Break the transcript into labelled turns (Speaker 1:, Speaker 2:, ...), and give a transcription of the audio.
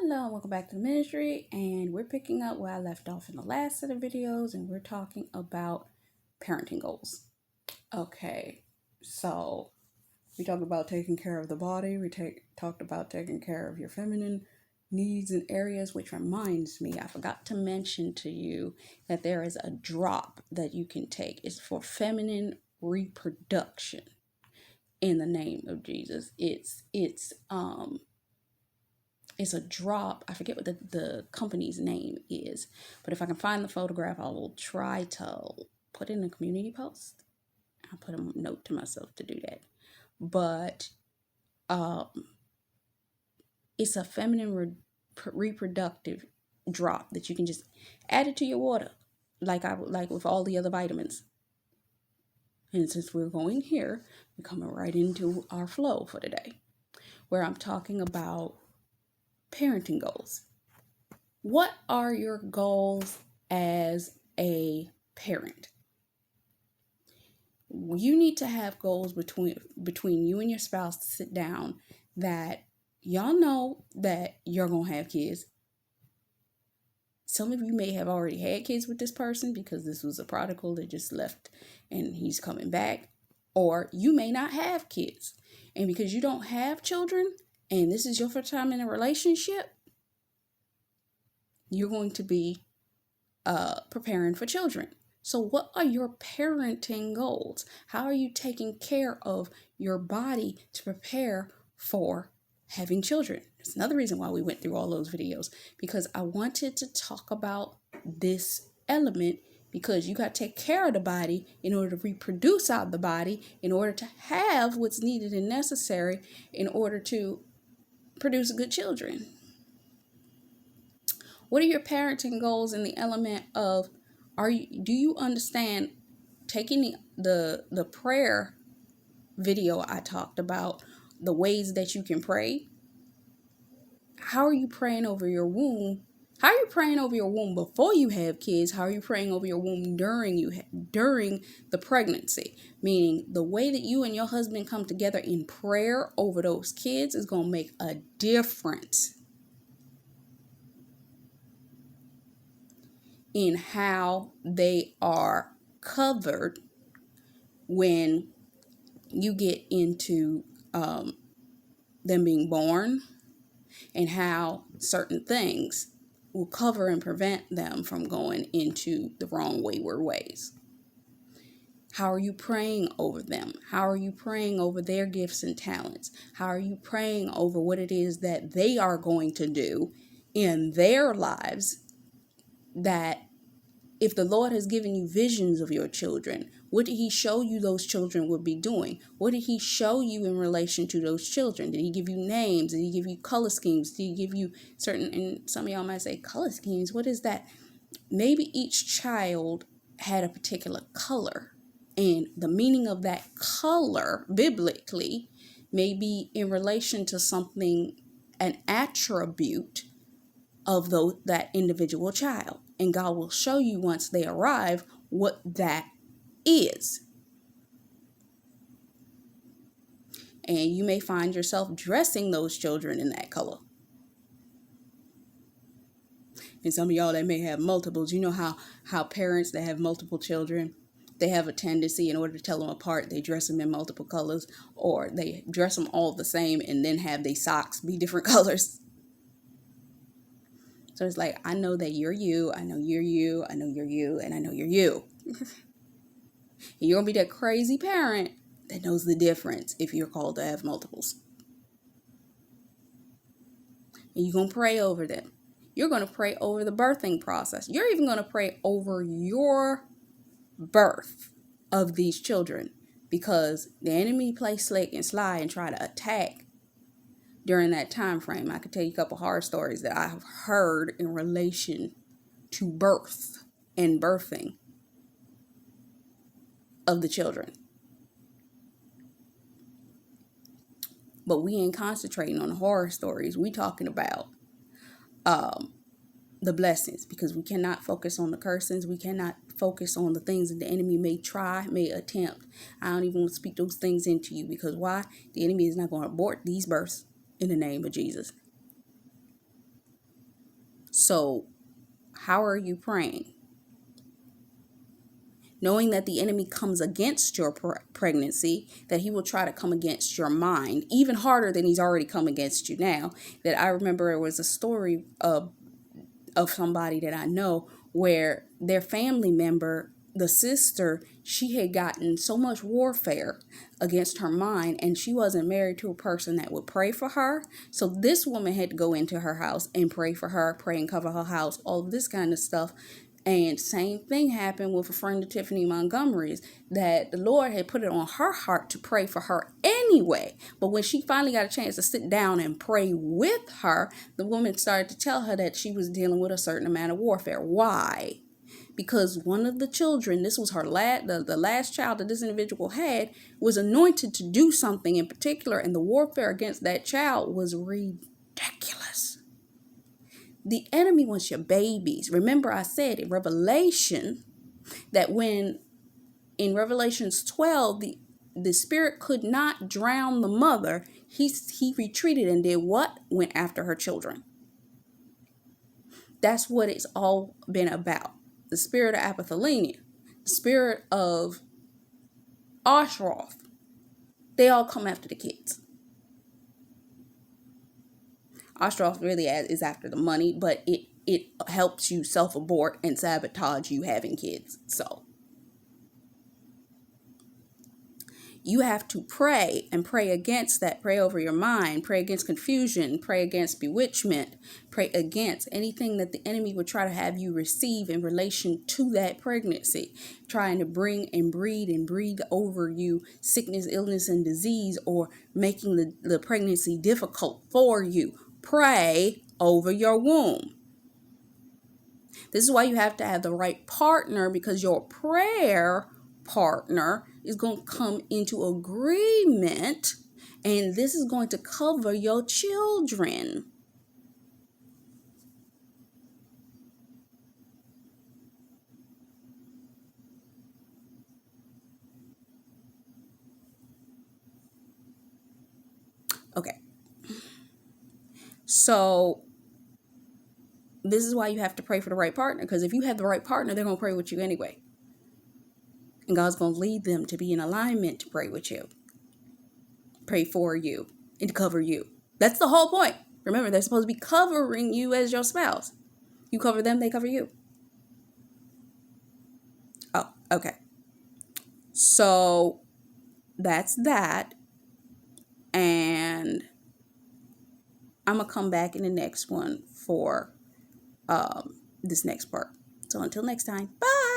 Speaker 1: Hello, welcome back to the ministry, and we're picking up where I left off in the last set of videos, and we're talking about parenting goals. Okay, so we talked about taking care of the body, talked about taking care of your feminine needs and areas, which reminds me, I forgot to mention to you that there is a drop that you can take. It's for feminine reproduction in the name of Jesus. It's a drop. I forget what the company's name is, but if I can find the photograph, I will try to put it in a community post. I'll put a note to myself to do that. But it's a feminine reproductive drop that you can just add it to your water, like with all the other vitamins. And since we're going here, we're coming right into our flow for today, where I'm talking about parenting goals. What are your goals as a parent? You need to have goals between you and your spouse to sit down that y'all know that you're going to have kids. Some of you may have already had kids with this person because this was a prodigal that just left and he's coming back. Or you may not have kids. And because you don't have children and this is your first time in a relationship, you're going to be preparing for children. So what are your parenting goals? How are you taking care of your body to prepare for having children? That's another reason why we went through all those videos, because I wanted to talk about this element, because you got to take care of the body in order to reproduce out the body, in order to have what's needed and necessary in order to produce good children. What are your parenting goals in the element of, do you understand taking the prayer video I talked about, the ways that you can pray? How are you praying over your womb? How are you praying over your womb before you have kids? How are you praying over your womb during the pregnancy? Meaning the way that you and your husband come together in prayer over those kids is going to make a difference in how they are covered when you get into them being born, and how certain things will cover and prevent them from going into the wrong wayward ways. How are you praying over them? How are you praying over their gifts and talents? How are you praying over what it is that they are going to do in their lives, that if the Lord has given you visions of your children, what did he show you those children would be doing? What did he show you in relation to those children? Did he give you names? Did he give you color schemes? Did he give you certain, and some of y'all might say, color schemes, what is that? Maybe each child had a particular color, and the meaning of that color biblically may be in relation to something, an attribute of that individual child. And God will show you once they arrive what that is. And you may find yourself dressing those children in that color. And some of y'all that may have multiples, you know how parents that have multiple children, they have a tendency, in order to tell them apart, they dress them in multiple colors, or they dress them all the same and then have their socks be different colors. So it's like, I know that you're you, I know you're you, I know you're you, and I know you're you. And you're going to be that crazy parent that knows the difference if you're called to have multiples. And you're going to pray over them. You're going to pray over the birthing process. You're even going to pray over your birth of these children, because the enemy plays slick and sly and try to attack during that time frame. I could tell you a couple horror stories that I have heard in relation to birth and birthing of the children. But we ain't concentrating on the horror stories. We talking about the blessings, because we cannot focus on the cursings. We cannot focus on the things that the enemy may attempt. I don't even want to speak those things into you, because why? The enemy is not going to abort these births in the name of Jesus. So, how are you praying? Knowing that the enemy comes against your pregnancy, that he will try to come against your mind even harder than he's already come against you now. That I remember it was a story of somebody that I know where their family member, the sister, she had gotten so much warfare against her mind, and she wasn't married to a person that would pray for her. So this woman had to go into her house and pray for her, pray and cover her house, all of this kind of stuff. And same thing happened with a friend of Tiffany Montgomery's, that the Lord had put it on her heart to pray for her anyway. But when she finally got a chance to sit down and pray with her, the woman started to tell her that she was dealing with a certain amount of warfare. Why? Because one of the children, this was her the last child that this individual had, was anointed to do something in particular, and the warfare against that child was ridiculous. The enemy wants your babies. Remember, I said in Revelation that when in Revelations 12, the spirit could not drown the mother, he retreated and did what? Went after her children. That's what it's all been about. The spirit of Apothylenia, the spirit of Ashroth, they all come after the kids. Ashroth really is after the money, but it helps you self-abort and sabotage you having kids. So you have to pray and pray against that. Pray over your mind. Pray against confusion. Pray against bewitchment. Pray against anything that the enemy would try to have you receive in relation to that pregnancy. Trying to bring and breed over you sickness, illness, and disease, or making the pregnancy difficult for you. Pray over your womb. This is why you have to have the right partner, because your prayer partner is going to come into agreement, and this is going to cover your children. Okay. So this is why you have to pray for the right partner, because if you have the right partner, they're going to pray with you anyway. And God's going to lead them to be in alignment to pray with you, pray for you, and to cover you. That's the whole point. Remember, they're supposed to be covering you as your spouse. You cover them, they cover you. Oh, okay. So that's that. And I'm going to come back in the next one for this next part. So until next time, bye.